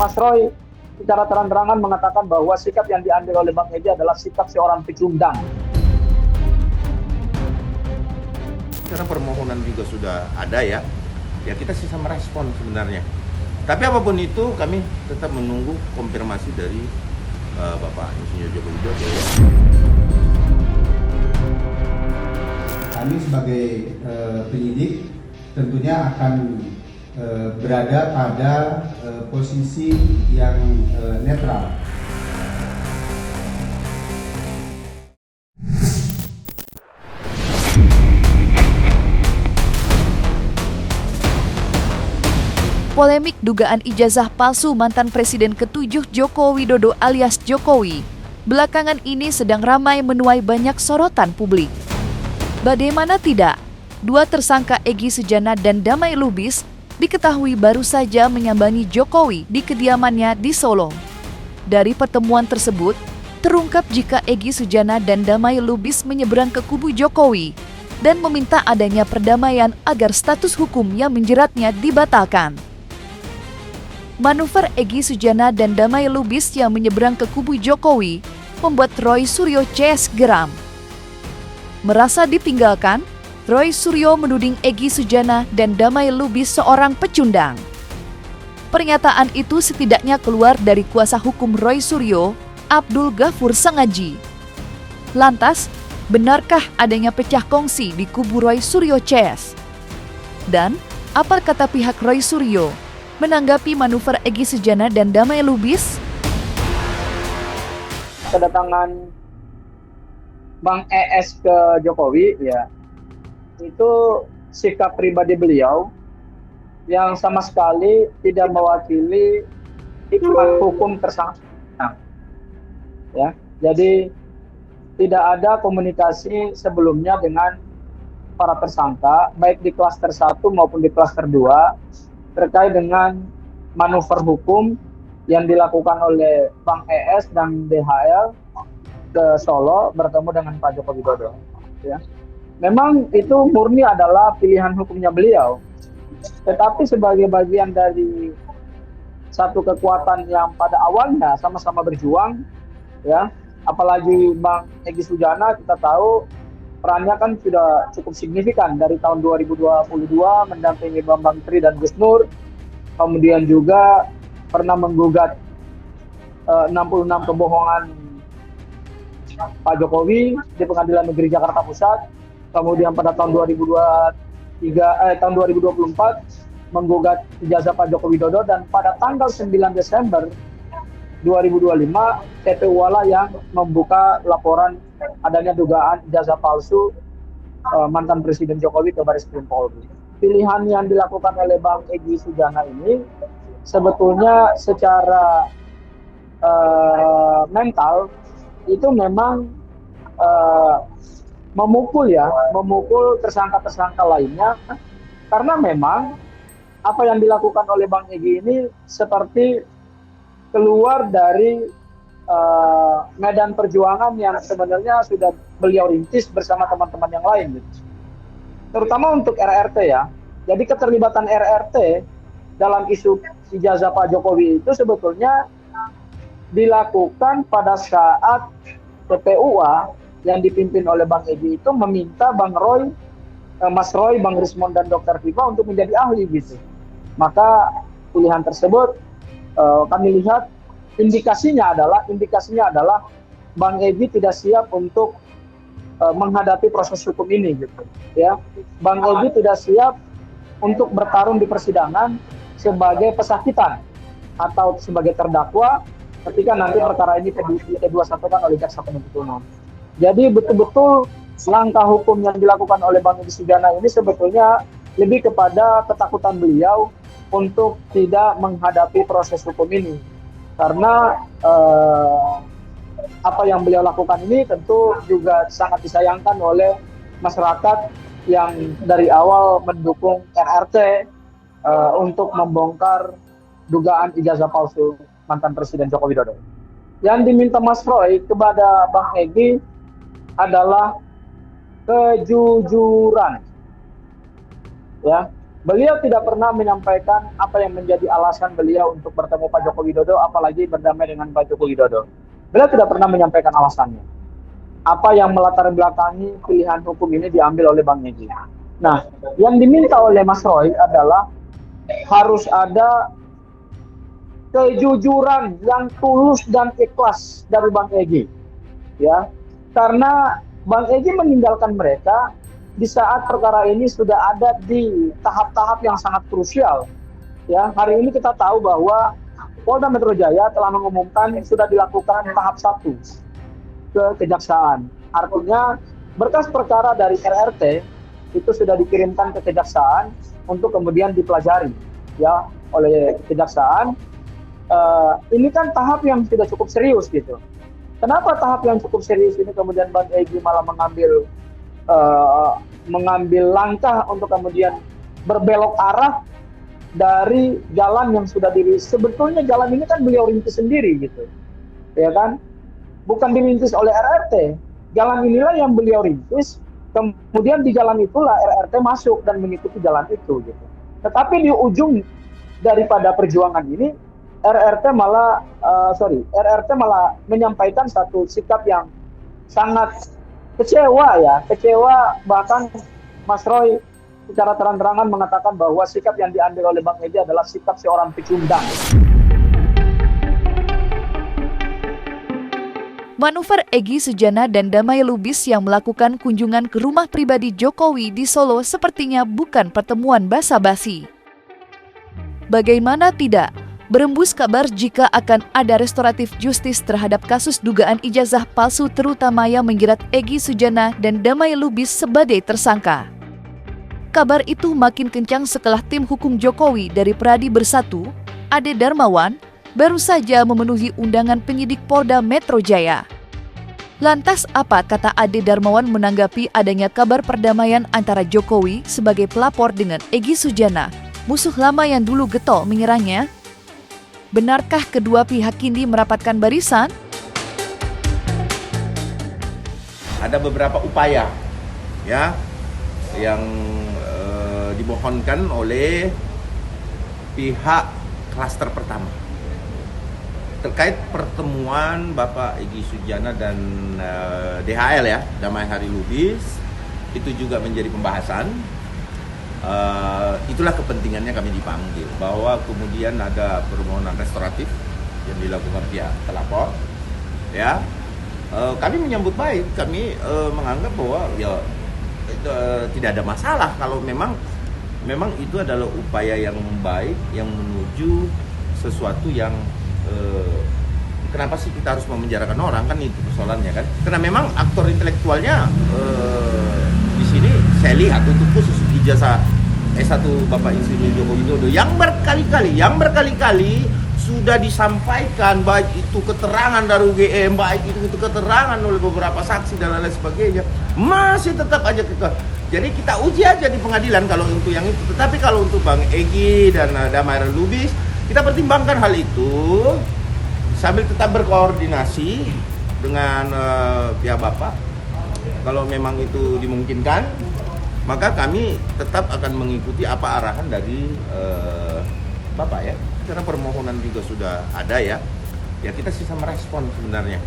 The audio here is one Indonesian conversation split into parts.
Mas Roy secara terang-terangan mengatakan bahwa sikap yang diambil oleh Bang Egy adalah sikap seorang pecundang. Karena permohonan juga sudah ada ya kita sisa merespon sebenarnya. Tapi apapun itu kami tetap menunggu konfirmasi dari Bapak Insinyur Joko Widodo. Kami sebagai penyidik tentunya akan berada pada posisi yang netral. Polemik dugaan ijazah palsu mantan Presiden ke-7 Joko Widodo alias Jokowi belakangan ini sedang ramai menuai banyak sorotan publik. Bagaimana tidak, dua tersangka Egy Sujana dan Damai Lubis diketahui baru saja menyambangi Jokowi di kediamannya di Solo. Dari pertemuan tersebut, terungkap jika Egy Sujana dan Damai Lubis menyeberang ke kubu Jokowi dan meminta adanya perdamaian agar status hukum yang menjeratnya dibatalkan. Manuver Egy Sujana dan Damai Lubis yang menyeberang ke kubu Jokowi membuat Roy Suryo CS geram. Merasa ditinggalkan, Roy Suryo menuding Egy Sujana dan Damai Lubis seorang pecundang. Pernyataan itu setidaknya keluar dari kuasa hukum Roy Suryo, Abdul Ghafur Sangaji. Lantas, benarkah adanya pecah kongsi di kubu Roy Suryo CS? Dan apa kata pihak Roy Suryo menanggapi manuver Egy Sujana dan Damai Lubis? Kedatangan Bang ES ke Jokowi ya, itu sikap pribadi beliau yang sama sekali tidak mewakili hukum tersangka. Ya, jadi tidak ada komunikasi sebelumnya dengan para tersangka, baik di klaster 1 maupun di klaster 2, terkait dengan manuver hukum yang dilakukan oleh Bang ES dan DHL ke Solo bertemu dengan Pak Joko Widodo. Ya. Memang itu murni adalah pilihan hukumnya beliau, tetapi sebagai bagian dari satu kekuatan yang pada awalnya sama-sama berjuang, ya, apalagi Bang Egy Sujana kita tahu perannya kan sudah cukup signifikan dari tahun 2022 mendampingi Bambang Tri dan Gus Nur, kemudian juga pernah menggugat 66 kebohongan Pak Jokowi di Pengadilan Negeri Jakarta Pusat. Kemudian pada tahun 2024 menggugat ijazah Pak Joko Widodo, dan pada tanggal 9 Desember 2025 TPU Wala yang membuka laporan adanya dugaan ijazah palsu mantan Presiden Jokowi ke Baris Krim Polri. Pilihan yang dilakukan oleh Bang Egy Sujana ini sebetulnya secara mental itu memang memukul tersangka-tersangka lainnya, karena memang apa yang dilakukan oleh Bang Egy ini seperti keluar dari medan perjuangan yang sebenarnya sudah beliau rintis bersama teman-teman yang lain, gitu. Terutama untuk RRT ya. Jadi keterlibatan RRT dalam isu ijazah Pak Jokowi itu sebetulnya dilakukan pada saat TPUA yang dipimpin oleh Bang Egy itu meminta Bang Roy, Mas Roy, Bang Rismond dan Dr. Viva untuk menjadi ahli, gitu. Maka pilihan tersebut kami lihat indikasinya adalah Bang Egy tidak siap untuk menghadapi proses hukum ini, gitu. Ya, Bang Egy tidak siap untuk bertarung di persidangan sebagai pesakitan atau sebagai terdakwa ketika nanti perkara ini kedua-satukan oleh jaksa penuntut umum. Jadi betul-betul langkah hukum yang dilakukan oleh Bang Egy Sujana ini sebetulnya lebih kepada ketakutan beliau untuk tidak menghadapi proses hukum ini. Karena apa yang beliau lakukan ini tentu juga sangat disayangkan oleh masyarakat yang dari awal mendukung RRT untuk membongkar dugaan ijazah palsu mantan Presiden Joko Widodo. Yang diminta Mas Roy kepada Bang Egy adalah kejujuran. Ya, Beliau tidak pernah menyampaikan apa yang menjadi alasan beliau untuk bertemu Pak Joko Widodo, apalagi berdamai dengan Pak Joko Widodo. Beliau tidak pernah menyampaikan alasannya. Apa yang melatar belakangi pilihan hukum ini diambil oleh Bang Egy. Nah, yang diminta oleh Mas Roy adalah harus ada kejujuran yang tulus dan ikhlas dari Bang Egy, ya, karena Bang Egy meninggalkan mereka di saat perkara ini sudah ada di tahap-tahap yang sangat krusial, ya. Hari ini kita tahu bahwa Polda Metro Jaya telah mengumumkan sudah dilakukan tahap 1 ke kejaksaan. Artinya berkas perkara dari RRT itu sudah dikirimkan ke kejaksaan untuk kemudian dipelajari, ya, oleh kejaksaan. Ini kan tahap yang sudah cukup serius gitu. Kenapa tahap yang cukup serius ini kemudian Bang Egy malah mengambil langkah untuk kemudian berbelok arah dari jalan yang sudah sebetulnya jalan ini kan beliau rintis sendiri gitu, ya kan? Bukan dirintis oleh RRT. Jalan inilah yang beliau rintis, kemudian di jalan itulah RRT masuk dan mengikuti jalan itu gitu. Tetapi di ujung daripada perjuangan ini RRT malah menyampaikan satu sikap yang sangat kecewa, bahkan Mas Roy secara terang-terangan mengatakan bahwa sikap yang diambil oleh Bang Egy adalah sikap seorang pecundang. Manuver Egy Sujana dan Damai Lubis yang melakukan kunjungan ke rumah pribadi Jokowi di Solo sepertinya bukan pertemuan basa-basi. Bagaimana tidak, berembus kabar jika akan ada restoratif justis terhadap kasus dugaan ijazah palsu terutama yang menjerat Egy Sujana dan Damai Lubis sebagai tersangka. Kabar itu makin kencang setelah tim hukum Jokowi dari Pradi Bersatu, Ade Darmawan, baru saja memenuhi undangan penyidik Polda Metro Jaya. Lantas apa kata Ade Darmawan menanggapi adanya kabar perdamaian antara Jokowi sebagai pelapor dengan Egy Sujana, musuh lama yang dulu getol menyerangnya? Benarkah kedua pihak kini merapatkan barisan? Ada beberapa upaya ya yang dimohonkan oleh pihak klaster pertama terkait pertemuan Bapak Egy Sujana dan DHL ya, Damai Hari Lubis, itu juga menjadi pembahasan. Itulah kepentingannya kami dipanggil, bahwa kemudian ada permohonan restoratif yang dilakukan pihak pelapor, ya. Kami menyambut baik, kami menganggap bahwa ya tidak ada masalah kalau memang itu adalah upaya yang baik yang menuju sesuatu yang kenapa sih kita harus memenjarakan orang, kan itu persoalannya kan, karena memang aktor intelektualnya di sini saya lihat untuk khusus ijazah S1 Bapak Insinyur Joko Widodo yang berkali-kali sudah disampaikan, baik itu keterangan dari UGM, baik itu keterangan oleh beberapa saksi dan lain sebagainya, masih tetap aja jadi kita uji aja di pengadilan kalau untuk yang itu. Tetapi kalau untuk Bang Egy dan Damai Lubis, kita pertimbangkan hal itu sambil tetap berkoordinasi dengan pihak Bapak. Kalau memang itu dimungkinkan, maka kami tetap akan mengikuti apa arahan dari Bapak ya. Karena permohonan juga sudah ada ya. Ya kita sisa merespon sebenarnya.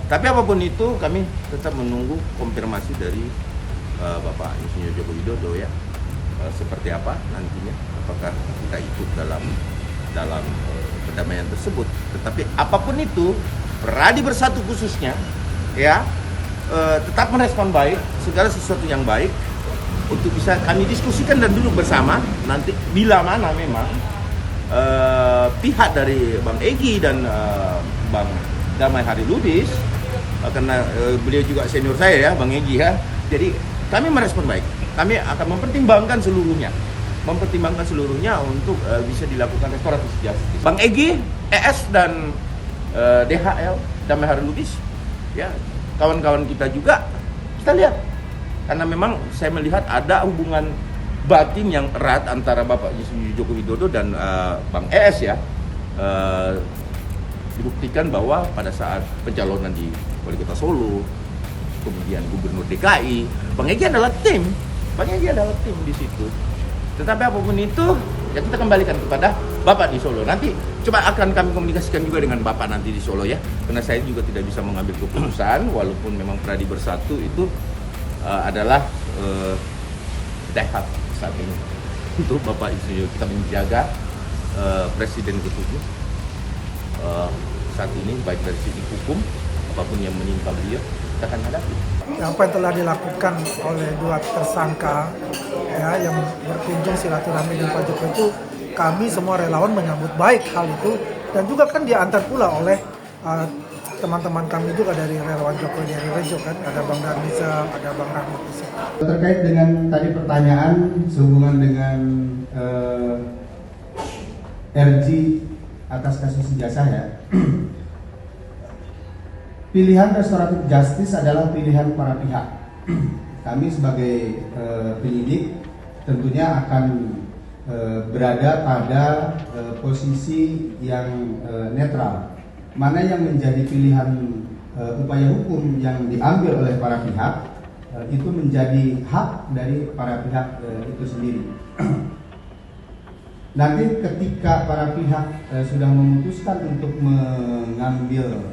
Tapi apapun itu kami tetap menunggu konfirmasi dari Bapak Insinyur Joko Widodo ya. Seperti apa nantinya, apakah kita ikut dalam perdamaian tersebut. Tetapi apapun itu, Pradi Bersatu khususnya ya tetap merespon baik segala sesuatu yang baik untuk bisa kami diskusikan dan duduk bersama nanti bila mana memang pihak dari Bang Egy dan Bang Damai Hari Lubis, karena beliau juga senior saya ya, Bang Egy ya, jadi kami merespon baik. Kami akan mempertimbangkan seluruhnya untuk bisa dilakukan restoratif justice. Bang Egy, ES dan DHL, Damai Hari Lubis, ya kawan-kawan kita juga, kita lihat. Karena memang saya melihat ada hubungan batin yang erat antara Bapak Joko Widodo dan Bang ES ya. Dibuktikan bahwa pada saat pencalonan di Wali Kota Solo, kemudian Gubernur DKI, Bang Egy adalah tim di situ. Tetapi apapun itu, ya kita kembalikan kepada Bapak di Solo. Nanti coba akan kami komunikasikan juga dengan Bapak nanti di Solo ya. Karena saya juga tidak bisa mengambil keputusan, walaupun memang Pradi Bersatu itu adalah dahsyat saat ini. Untuk Bapak Insinyur kita menjaga Presiden ke-7 saat ini, baik dari segi hukum, apapun yang menimpa beliau, kita akan hadapi. Apa yang telah dilakukan oleh dua tersangka ya, yang berkunjung silaturahmi dengan Pak Jokowi itu, kami semua relawan menyambut baik hal itu, dan juga kan diantar pula oleh teman-teman kami juga dari relawan Jokowi dari Rejo kan, ada Bang Darmiza, ada Bang Rahmat. Terkait dengan tadi pertanyaan sehubungan dengan RG atas kasus ijazah ya. Pilihan restoratif justice adalah pilihan para pihak. Kami sebagai penyidik tentunya akan berada pada posisi yang netral. Mana yang menjadi pilihan upaya hukum yang diambil oleh para pihak itu menjadi hak dari para pihak itu sendiri. Nanti ketika para pihak sudah memutuskan untuk mengambil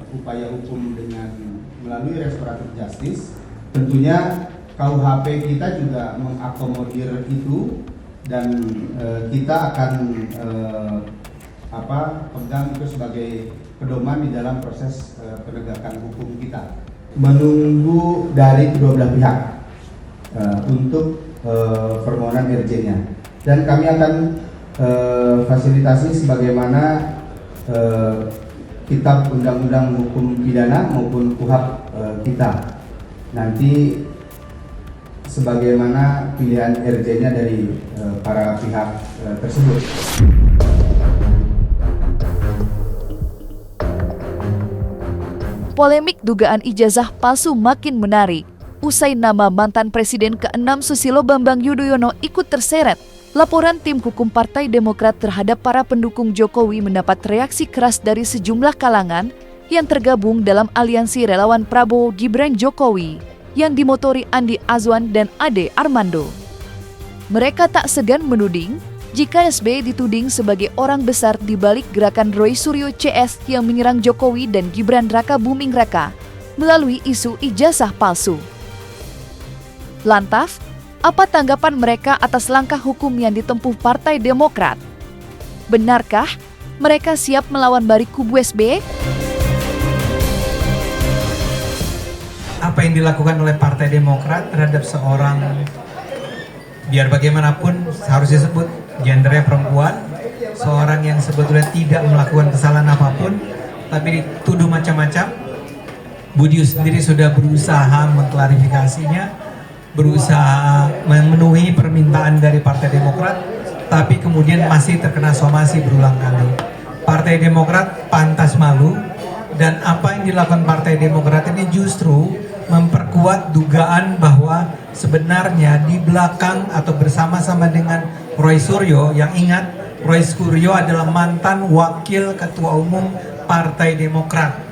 upaya hukum dengan melalui restoratif justice, tentunya KUHP kita juga mengakomodir itu, dan kita akan pegang itu sebagai pedoman di dalam proses penegakan hukum kita. Menunggu dari kedua belah pihak untuk permohonan RJ-nya, dan kami akan fasilitasi sebagaimana kitab undang-undang hukum pidana maupun KUHP kita. Nanti sebagaimana pilihan RJ-nya dari para pihak tersebut. Polemik dugaan ijazah palsu makin menarik. Usai nama mantan Presiden ke-6 Susilo Bambang Yudhoyono ikut terseret, laporan tim hukum Partai Demokrat terhadap para pendukung Jokowi mendapat reaksi keras dari sejumlah kalangan yang tergabung dalam aliansi relawan Prabowo Gibran Jokowi yang dimotori Andi Azwan dan Ade Armando. Mereka tak segan menuding jika SBY dituding sebagai orang besar di balik gerakan Roy Suryo CS yang menyerang Jokowi dan Gibran Raka Buming Raka melalui isu ijazah palsu. Lantas, apa tanggapan mereka atas langkah hukum yang ditempuh Partai Demokrat? Benarkah mereka siap melawan balik kubu SBY? Apa yang dilakukan oleh Partai Demokrat terhadap seorang, biar bagaimanapun harus disebut gendernya perempuan, seorang yang sebetulnya tidak melakukan kesalahan apapun tapi dituduh macam-macam. Budius sendiri sudah berusaha mengklarifikasinya, berusaha memenuhi permintaan dari Partai Demokrat, tapi kemudian masih terkena somasi berulang kali. Partai Demokrat pantas malu, dan apa yang dilakukan Partai Demokrat ini justru memperkuat dugaan bahwa sebenarnya di belakang atau bersama-sama dengan Roy Suryo, yang ingat Roy Suryo adalah mantan wakil ketua umum Partai Demokrat.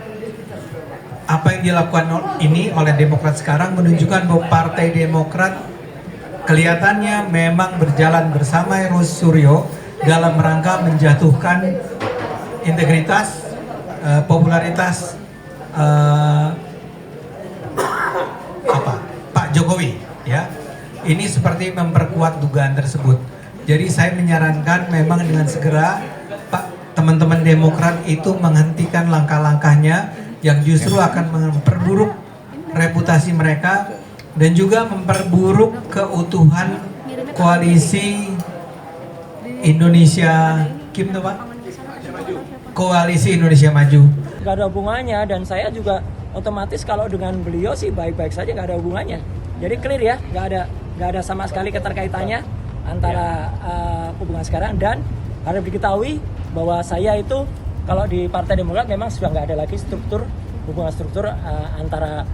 Apa yang dilakukan ini oleh Demokrat sekarang menunjukkan bahwa Partai Demokrat kelihatannya memang berjalan bersama Roy Suryo dalam rangka menjatuhkan integritas, popularitas Pak Jokowi, ya. Ini seperti memperkuat dugaan tersebut. Jadi saya menyarankan memang dengan segera teman-teman Demokrat itu menghentikan langkah-langkahnya yang justru akan memperburuk reputasi mereka dan juga memperburuk keutuhan koalisi Indonesia Koalisi Indonesia Maju. Gak ada hubungannya, dan saya juga otomatis kalau dengan beliau sih baik-baik saja, gak ada hubungannya. Jadi clear ya, gak ada sama sekali keterkaitannya antara hubungan sekarang, dan harus diketahui bahwa saya itu kalau di Partai Demokrat memang sudah nggak ada lagi hubungan struktur antara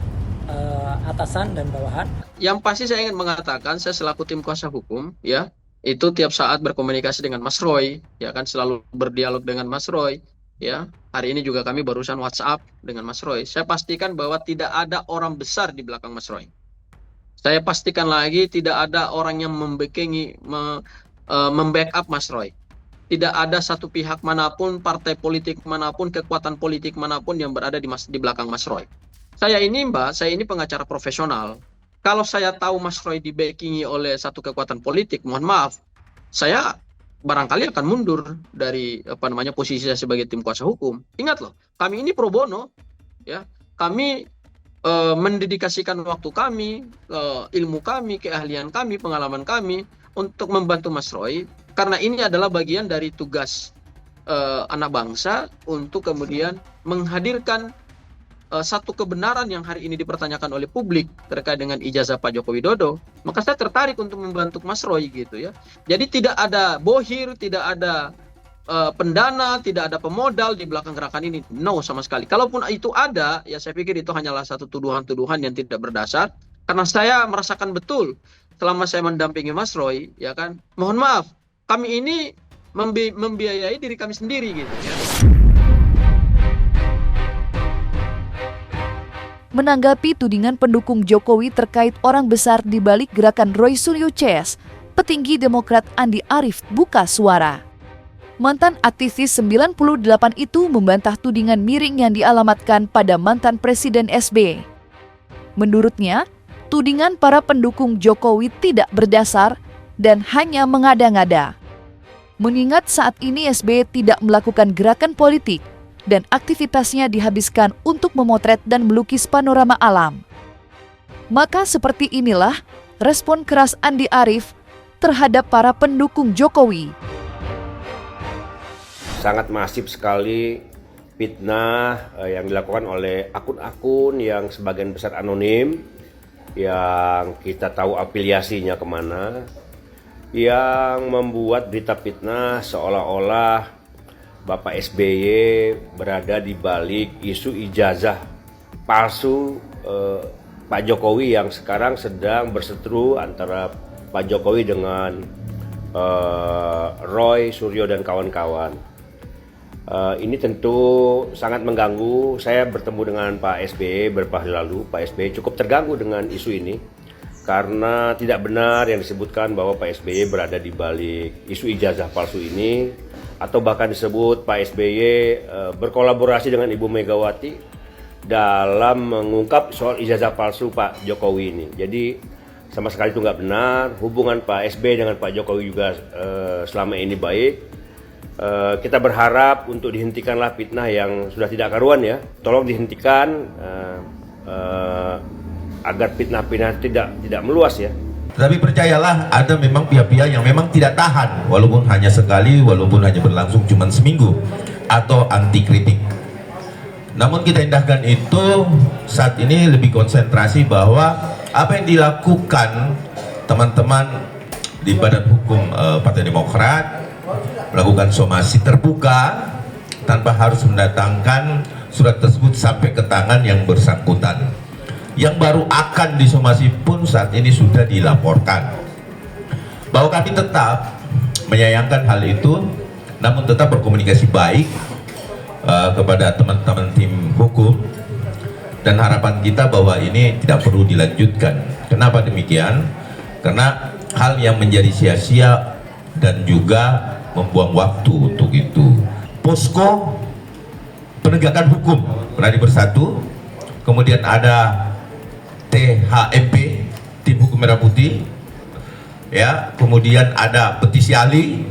atasan dan bawahan. Yang pasti saya ingin mengatakan, saya selaku tim kuasa hukum ya, itu tiap saat berkomunikasi dengan Mas Roy, ya kan, selalu berdialog dengan Mas Roy, ya. Hari ini juga kami barusan WhatsApp dengan Mas Roy. Saya pastikan bahwa tidak ada orang besar di belakang Mas Roy. Saya pastikan lagi tidak ada orang yang membackup Mas Roy. Tidak ada satu pihak manapun, partai politik manapun, kekuatan politik manapun yang berada di belakang Mas Roy. Saya ini pengacara profesional. Kalau saya tahu Mas Roy dibackingi oleh satu kekuatan politik, mohon maaf, saya barangkali akan mundur dari posisi saya sebagai tim kuasa hukum. Ingat loh, kami ini pro bono, ya. Kami mendedikasikan waktu kami, ilmu kami, keahlian kami, pengalaman kami untuk membantu Mas Roy, karena ini adalah bagian dari tugas anak bangsa untuk kemudian menghadirkan satu kebenaran yang hari ini dipertanyakan oleh publik terkait dengan ijazah Pak Joko Widodo. Maka saya tertarik untuk membantu Mas Roy gitu ya. Jadi tidak ada bohir, tidak ada pendana, tidak ada pemodal di belakang gerakan ini. No, sama sekali. Kalaupun itu ada, ya saya pikir itu hanyalah satu tuduhan-tuduhan yang tidak berdasar. Karena saya merasakan betul selama saya mendampingi Mas Roy, ya kan. Mohon maaf, kami ini membiayai diri kami sendiri gitu ya. Menanggapi tudingan pendukung Jokowi terkait orang besar di balik gerakan Roy Suryo CS, petinggi Demokrat Andi Arief buka suara. Mantan aktivis 98 itu membantah tudingan miring yang dialamatkan pada mantan Presiden SBY. Menurutnya, tudingan para pendukung Jokowi tidak berdasar dan hanya mengada-ngada. Mengingat saat ini SBY tidak melakukan gerakan politik dan aktivitasnya dihabiskan untuk memotret dan melukis panorama alam. Maka seperti inilah respon keras Andi Arief terhadap para pendukung Jokowi. Sangat masif sekali fitnah yang dilakukan oleh akun-akun yang sebagian besar anonim, yang kita tahu afiliasinya kemana, yang membuat berita fitnah seolah-olah Bapak SBY berada di balik isu ijazah palsu Pak Jokowi yang sekarang sedang berseteru antara Pak Jokowi dengan Roy Suryo dan kawan-kawan. Ini tentu sangat mengganggu. Saya bertemu dengan Pak SBY beberapa hari lalu. Pak SBY cukup terganggu dengan isu ini karena tidak benar yang disebutkan bahwa Pak SBY berada di balik isu ijazah palsu ini, atau bahkan disebut Pak SBY berkolaborasi dengan Ibu Megawati dalam mengungkap soal ijazah palsu Pak Jokowi ini. Jadi sama sekali itu nggak benar. Hubungan Pak SBY dengan Pak Jokowi juga selama ini baik. Kita berharap untuk dihentikanlah fitnah yang sudah tidak karuan ya. Tolong dihentikan agar fitnah-fitnah tidak meluas ya. Tapi percayalah, ada memang pihak-pihak yang memang tidak tahan, walaupun hanya sekali, walaupun hanya berlangsung cuma seminggu, atau anti kritik. Namun kita indahkan itu, saat ini lebih konsentrasi bahwa apa yang dilakukan teman-teman di Badan Hukum Partai Demokrat, melakukan somasi terbuka tanpa harus mendatangkan surat tersebut sampai ke tangan yang bersangkutan. Yang baru akan disomasi pun saat ini sudah dilaporkan. Bahwa kami tetap menyayangkan hal itu, namun tetap berkomunikasi baik kepada teman-teman tim hukum, dan harapan kita bahwa ini tidak perlu dilanjutkan. Kenapa demikian? Karena hal yang menjadi sia-sia dan juga membuang waktu untuk itu. Posko penegakan hukum berani bersatu, kemudian ada THMP, Tim Hukum Merah Putih, ya, kemudian ada Petisi Ali,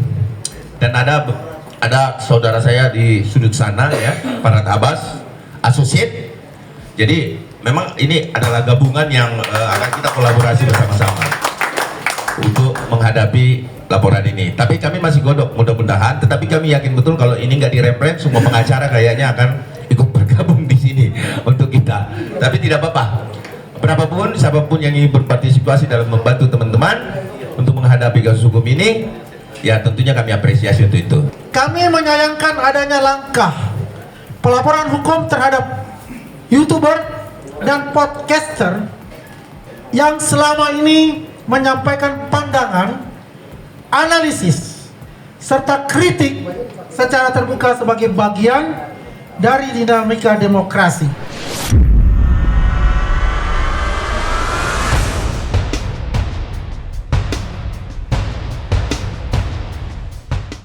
dan ada saudara saya di sudut sana ya, Farhad Abbas, Associate. Jadi memang ini adalah gabungan yang akan kita kolaborasi bersama-sama untuk menghadapi laporan ini. Tapi kami masih godok mudah-mudahan, tetapi kami yakin betul kalau ini nggak direm-rem, semua pengacara kayaknya akan ikut bergabung di sini untuk kita. Tapi tidak apa-apa. Berapapun, siapapun yang ingin berpartisipasi dalam membantu teman-teman untuk menghadapi kasus hukum ini, ya tentunya kami apresiasi untuk itu. Kami menyayangkan adanya langkah pelaporan hukum terhadap YouTuber dan podcaster yang selama ini menyampaikan pandangan, analisis, serta kritik secara terbuka sebagai bagian dari dinamika demokrasi.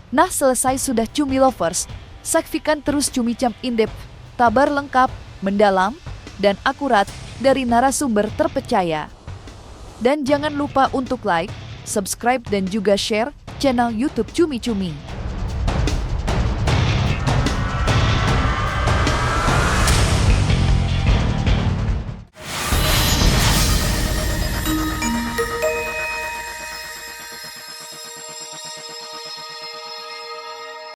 Nah, selesai sudah Cumi Lovers. Saksikan terus Cumi Cam in-depth, kabar lengkap, mendalam, dan akurat dari narasumber terpercaya. Dan jangan lupa untuk like, subscribe, dan juga share channel YouTube Cumi Cumi.